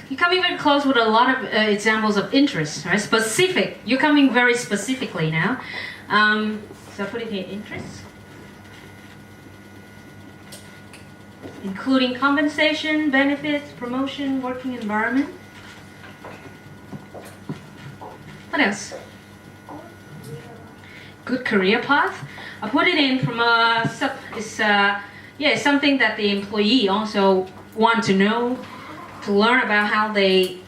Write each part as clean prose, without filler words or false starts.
You're coming very close with a lot of examples of interest, right? Specific. You're coming very specifically now. So put it here, interest. Including compensation, benefits, promotion, working environment. What else? Good career path. I put it in from it's something that the employee also want to know, to learn about how they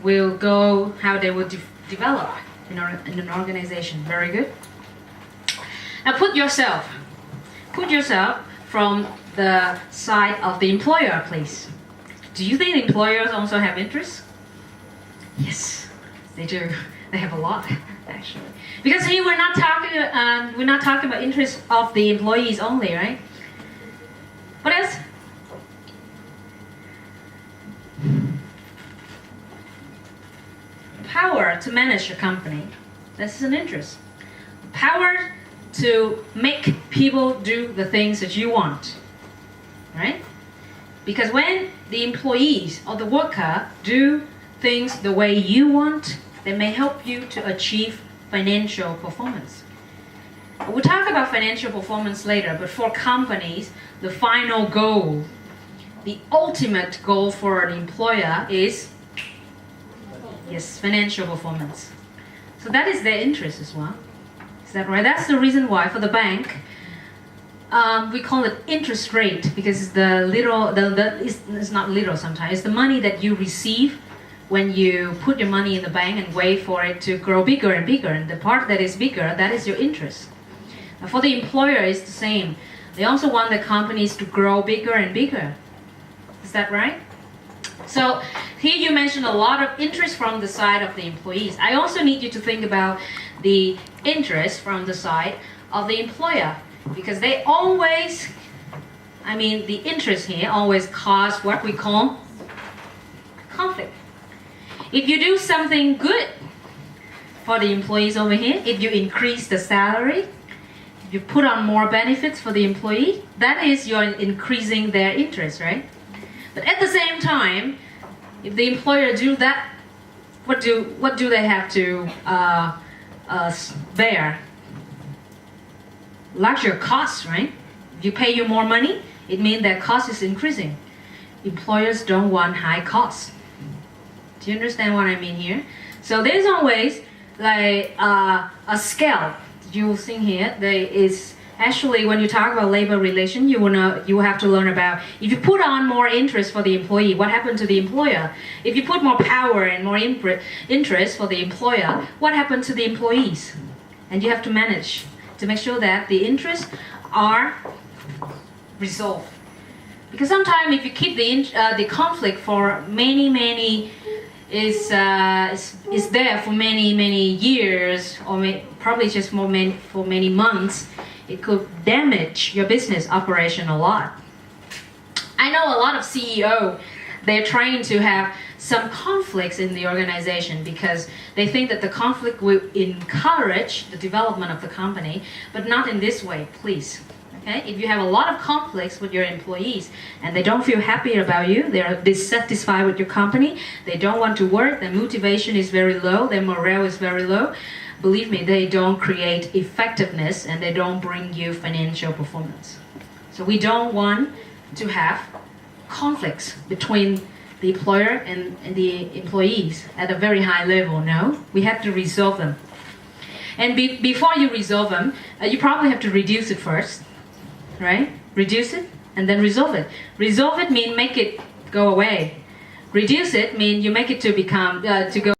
will go, how they will develop in an organization. Very good. Now put yourself from the side of the employer, please. Do you think employers also have interests? Yes, they do. They have a lot, actually. Because here we're not talking about interests of the employees only, right? What else? Power to manage your company. This is an interest. Power to make people do the things that you want, right? Because when the employees or the worker do things the way you want, they may help you to achieve financial performance. We'll talk about financial performance later, but for companies, the final goal, the ultimate goal for an employer is, yes, financial performance. So that is their interest as well. Is that right? That's the reason why for the bank, we call it interest rate, because it's it's not little sometimes. It's the money that you receive when you put your money in the bank and wait for it to grow bigger and bigger. And the part that is bigger, that is your interest. Now for the employer, it's the same. They also want the companies to grow bigger and bigger. Is that right? So here you mentioned a lot of interest from the side of the employees. I also need you to think about the interest from the side of the employer, because they always, the interest here always cause what we call conflict. If you do something good for the employees over here, if you increase the salary, if you put on more benefits for the employee, that is you're increasing their interest, right? But at the same time, if the employer do that, what do they have to bear? Larger costs, right? If you pay you more money, it means that cost is increasing. Employers don't want high costs. Do you understand what I mean here? So there's always like a scale. You will see here. There is actually, when you talk about labor relation, you will have to learn about, if you put on more interest for the employee, what happened to the employer? If you put more power and more interest for the employer, what happened to the employees? And you have to manage to make sure that the interests are resolved. Because sometimes if you keep the conflict for many is there for many years, or probably just for many months, it could damage your business operation a lot. I know a lot of CEO, they're trying to have some conflicts in the organization because they think that the conflict will encourage the development of the company, but not in this way, please. Okay? If you have a lot of conflicts with your employees and they don't feel happy about you, they are dissatisfied with your company, they don't want to work, their motivation is very low, their morale is very low, believe me, they don't create effectiveness and they don't bring you financial performance. So we don't want to have conflicts between the employer and the employees at a very high level. No, we have to resolve them. And before you resolve them, you probably have to reduce it first, right? Reduce it and then resolve it. Resolve it means make it go away. Reduce it means you make it to become to go